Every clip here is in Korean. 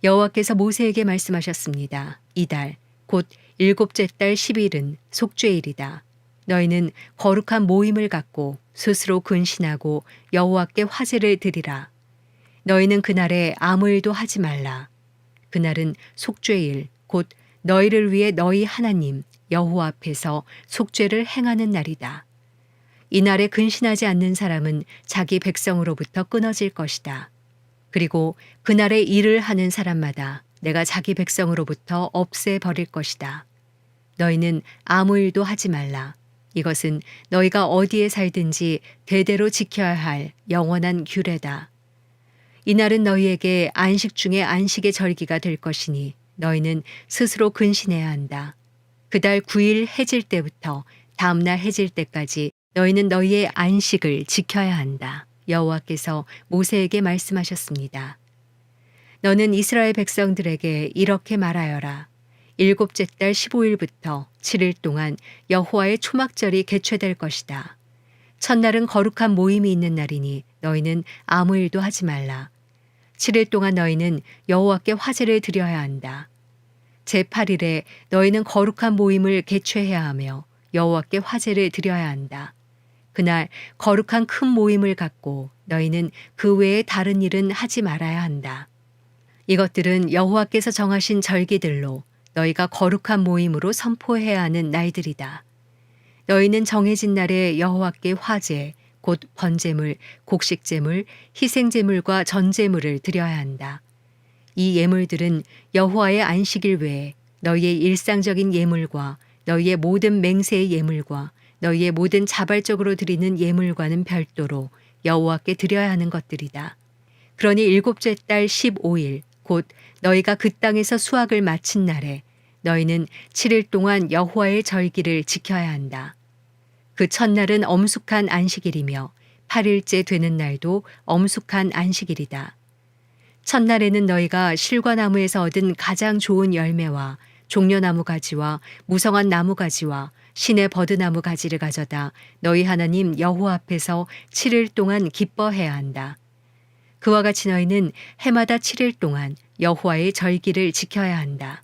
여호와께서 모세에게 말씀하셨습니다. 이달 곧 일곱째 달 10일은 속죄일이다. 너희는 거룩한 모임을 갖고 스스로 근신하고 여호와께 화제를 드리라. 너희는 그날에 아무 일도 하지 말라. 그날은 속죄일 곧 너희를 위해 너희 하나님 여호와 앞에서 속죄를 행하는 날이다. 이날에 근신하지 않는 사람은 자기 백성으로부터 끊어질 것이다. 그리고 그날에 일을 하는 사람마다 내가 자기 백성으로부터 없애버릴 것이다. 너희는 아무 일도 하지 말라. 이것은 너희가 어디에 살든지 대대로 지켜야 할 영원한 규례다. 이날은 너희에게 안식 중에 안식의 절기가 될 것이니 너희는 스스로 근신해야 한다. 그달 9일 해질 때부터 다음날 해질 때까지 너희는 너희의 안식을 지켜야 한다. 여호와께서 모세에게 말씀하셨습니다. 너는 이스라엘 백성들에게 이렇게 말하여라. 일곱째 달 15일부터 7일 동안 여호와의 초막절이 개최될 것이다. 첫날은 거룩한 모임이 있는 날이니 너희는 아무 일도 하지 말라. 7일 동안 너희는 여호와께 화제를 드려야 한다. 제8일에 너희는 거룩한 모임을 개최해야 하며 여호와께 화제를 드려야 한다. 그날 거룩한 큰 모임을 갖고 너희는 그 외에 다른 일은 하지 말아야 한다. 이것들은 여호와께서 정하신 절기들로 너희가 거룩한 모임으로 선포해야 하는 날들이다. 너희는 정해진 날에 여호와께 화제, 곧 번제물, 곡식제물, 희생제물과 전제물을 드려야 한다. 이 예물들은 여호와의 안식일 외에 너희의 일상적인 예물과 너희의 모든 맹세의 예물과 너희의 모든 자발적으로 드리는 예물과는 별도로 여호와께 드려야 하는 것들이다. 그러니 일곱째 달 15일 곧 너희가 그 땅에서 수확을 마친 날에 너희는 7일 동안 여호와의 절기를 지켜야 한다. 그 첫날은 엄숙한 안식일이며 8일째 되는 날도 엄숙한 안식일이다. 첫날에는 너희가 실과나무에서 얻은 가장 좋은 열매와 종려나무 가지와 무성한 나무 가지와 신의 버드나무 가지를 가져다 너희 하나님 여호와 앞에서 7일 동안 기뻐해야 한다. 그와 같이 너희는 해마다 7일 동안 여호와의 절기를 지켜야 한다.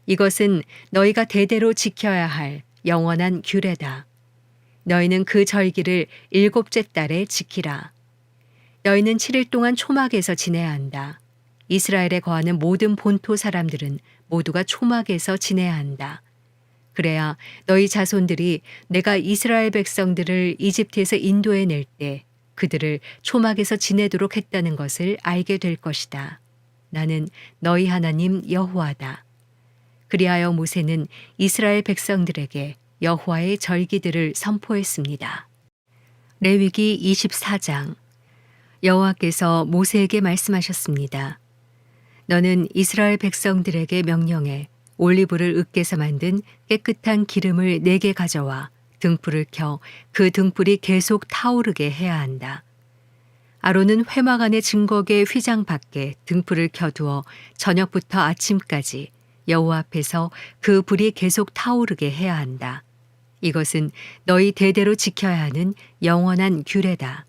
이것은 너희가 대대로 지켜야 할 영원한 규례다. 너희는 그 절기를 일곱째 달에 지키라. 너희는 7일 동안 초막에서 지내야 한다. 이스라엘에 거하는 모든 본토 사람들은 모두가 초막에서 지내야 한다. 그래야 너희 자손들이 내가 이스라엘 백성들을 이집트에서 인도해낼 때 그들을 초막에서 지내도록 했다는 것을 알게 될 것이다. 나는 너희 하나님 여호와다. 그리하여 모세는 이스라엘 백성들에게 여호와의 절기들을 선포했습니다. 레위기 24장. 여호와께서 모세에게 말씀하셨습니다. 너는 이스라엘 백성들에게 명령해 올리브를 으깨서 만든 깨끗한 기름을 4개 가져와 등불을 켜 그 등불이 계속 타오르게 해야 한다. 아론은 회막 안의 증거계 휘장 밖에 등불을 켜두어 저녁부터 아침까지 여호와 앞에서 그 불이 계속 타오르게 해야 한다. 이것은 너희 대대로 지켜야 하는 영원한 규례다.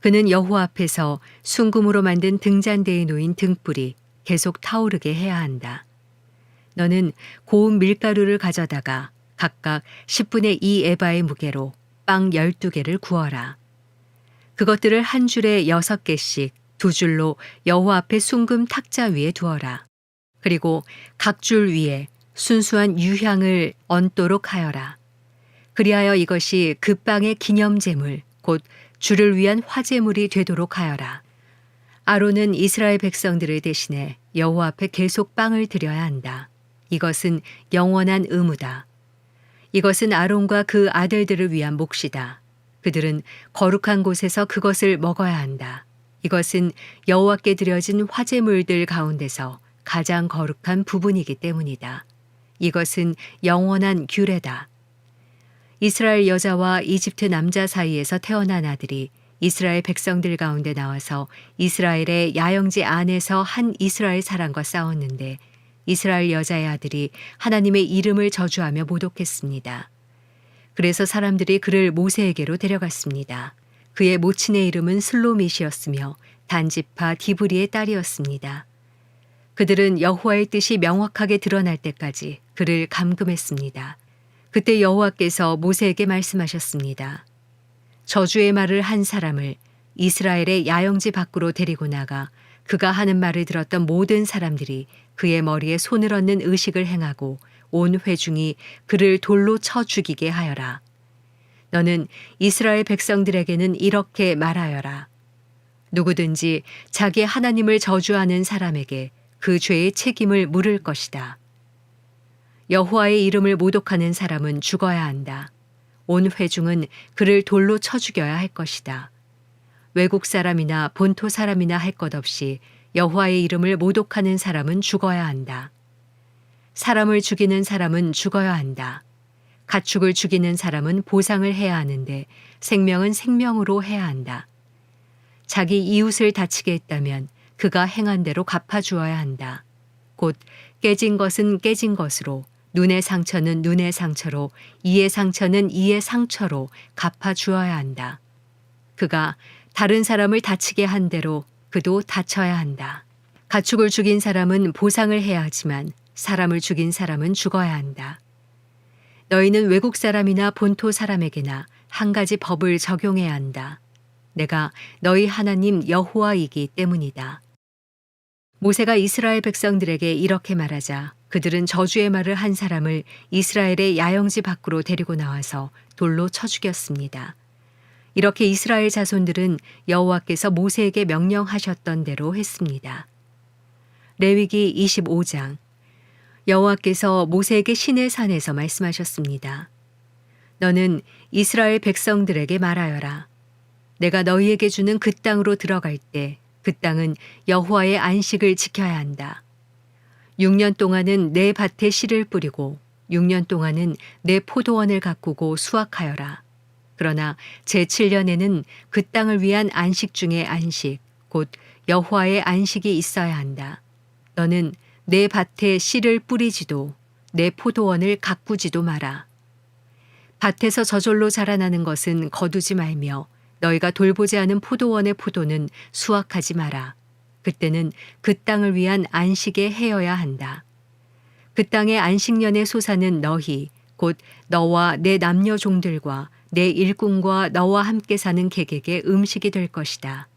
그는 여호와 앞에서 순금으로 만든 등잔대에 놓인 등불이 계속 타오르게 해야 한다. 너는 고운 밀가루를 가져다가 각각 10분의 2 에바의 무게로 빵 12개를 구워라. 그것들을 한 줄에 6개씩 2줄로 여호와 앞에 순금 탁자 위에 두어라. 그리고 각 줄 위에 순수한 유향을 얹도록 하여라. 그리하여 이것이 그 빵의 기념제물 곧 주를 위한 화제물이 되도록 하여라. 아론은 이스라엘 백성들을 대신해 여호와 앞에 계속 빵을 드려야 한다. 이것은 영원한 의무다. 이것은 아론과 그 아들들을 위한 몫이다. 그들은 거룩한 곳에서 그것을 먹어야 한다. 이것은 여호와께 드려진 화제물들 가운데서 가장 거룩한 부분이기 때문이다. 이것은 영원한 규례다. 이스라엘 여자와 이집트 남자 사이에서 태어난 아들이 이스라엘 백성들 가운데 나와서 이스라엘의 야영지 안에서 한 이스라엘 사람과 싸웠는데 이스라엘 여자의 아들이 하나님의 이름을 저주하며 모독했습니다. 그래서 사람들이 그를 모세에게로 데려갔습니다. 그의 모친의 이름은 슬로밋이었으며 단지파 디브리의 딸이었습니다. 그들은 여호와의 뜻이 명확하게 드러날 때까지 그를 감금했습니다. 그때 여호와께서 모세에게 말씀하셨습니다. 저주의 말을 한 사람을 이스라엘의 야영지 밖으로 데리고 나가 그가 하는 말을 들었던 모든 사람들이 그의 머리에 손을 얹는 의식을 행하고 온 회중이 그를 돌로 쳐 죽이게 하여라. 너는 이스라엘 백성들에게는 이렇게 말하여라. 누구든지 자기 하나님을 저주하는 사람에게 그 죄의 책임을 물을 것이다. 여호와의 이름을 모독하는 사람은 죽어야 한다. 온 회중은 그를 돌로 쳐 죽여야 할 것이다. 외국 사람이나 본토 사람이나 할 것 없이 여호와의 이름을 모독하는 사람은 죽어야 한다. 사람을 죽이는 사람은 죽어야 한다. 가축을 죽이는 사람은 보상을 해야 하는데 생명은 생명으로 해야 한다. 자기 이웃을 다치게 했다면 그가 행한 대로 갚아주어야 한다. 곧 깨진 것은 깨진 것으로, 눈의 상처는 눈의 상처로, 이의 상처는 이의 상처로 갚아주어야 한다. 그가 다른 사람을 다치게 한 대로 그도 다쳐야 한다. 가축을 죽인 사람은 보상을 해야 하지만 사람을 죽인 사람은 죽어야 한다. 너희는 외국 사람이나 본토 사람에게나 한 가지 법을 적용해야 한다. 내가 너희 하나님 여호와이기 때문이다. 모세가 이스라엘 백성들에게 이렇게 말하자 그들은 저주의 말을 한 사람을 이스라엘의 야영지 밖으로 데리고 나와서 돌로 쳐 죽였습니다. 이렇게 이스라엘 자손들은 여호와께서 모세에게 명령하셨던 대로 했습니다. 레위기 25장. 여호와께서 모세에게 시내 산에서 말씀하셨습니다. 너는 이스라엘 백성들에게 말하여라. 내가 너희에게 주는 그 땅으로 들어갈 때 그 땅은 여호와의 안식을 지켜야 한다. 6년 동안은 내 밭에 씨를 뿌리고 6년 동안은 내 포도원을 가꾸고 수확하여라. 그러나 제7년에는 그 땅을 위한 안식 중에 안식, 곧 여호와의 안식이 있어야 한다. 너는 내 밭에 씨를 뿌리지도 내 포도원을 가꾸지도 마라. 밭에서 저절로 자라나는 것은 거두지 말며 너희가 돌보지 않은 포도원의 포도는 수확하지 마라. 그때는 그 땅을 위한 안식에 해여야 한다. 그 땅의 안식년의 소사는 너희, 곧 너와 내 남녀 종들과 내 일꾼과 너와 함께 사는 객에게 음식이 될 것이다.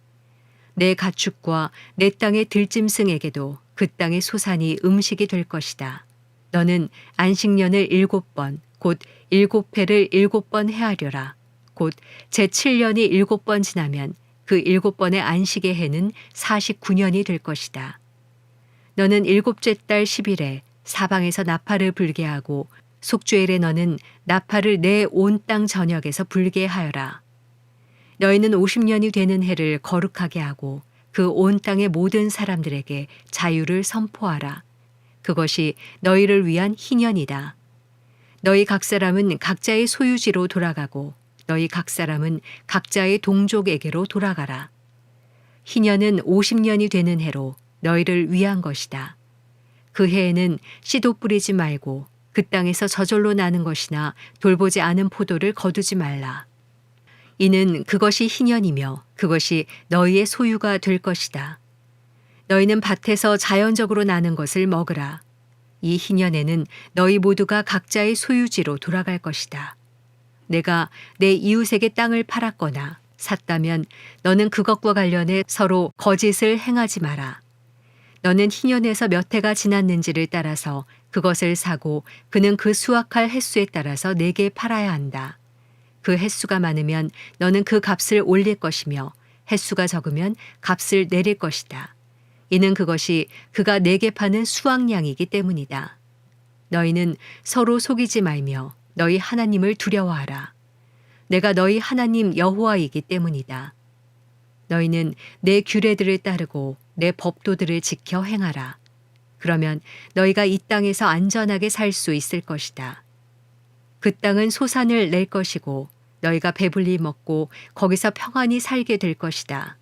내 가축과 내 땅의 들짐승에게도 그 땅의 소산이 음식이 될 것이다. 너는 안식년을 7번, 곧 7회를 7번 헤아려라. 곧 제7년이 7번 지나면 그 7번의 안식의 해는 49년이 될 것이다. 너는 7째 달 10일에 사방에서 나팔을 불게 하고 속죄일에 너는 나팔을 내 온 땅 전역에서 불게 하여라. 너희는 50년이 되는 해를 거룩하게 하고 그 온 땅의 모든 사람들에게 자유를 선포하라. 그것이 너희를 위한 희년이다. 너희 각 사람은 각자의 소유지로 돌아가고 너희 각 사람은 각자의 동족에게로 돌아가라. 희년은 50년이 되는 해로 너희를 위한 것이다. 그 해에는 씨도 뿌리지 말고 그 땅에서 저절로 나는 것이나 돌보지 않은 포도를 거두지 말라. 이는 그것이 희년이며 그것이 너희의 소유가 될 것이다. 너희는 밭에서 자연적으로 나는 것을 먹으라. 이 희년에는 너희 모두가 각자의 소유지로 돌아갈 것이다. 내가 내 이웃에게 땅을 팔았거나 샀다면 너는 그것과 관련해 서로 거짓을 행하지 마라. 너는 희년에서 몇 해가 지났는지를 따라서 그것을 사고 그는 그 수확할 횟수에 따라서 내게 팔아야 한다. 그 횟수가 많으면 너는 그 값을 올릴 것이며 횟수가 적으면 값을 내릴 것이다. 이는 그것이 그가 내게 파는 수확량이기 때문이다. 너희는 서로 속이지 말며 너희 하나님을 두려워하라. 내가 너희 하나님 여호와이기 때문이다. 너희는 내 규례들을 따르고 내 법도들을 지켜 행하라. 그러면 너희가 이 땅에서 안전하게 살 수 있을 것이다. 그 땅은 소산을 낼 것이고 너희가 배불리 먹고 거기서 평안히 살게 될 것이다.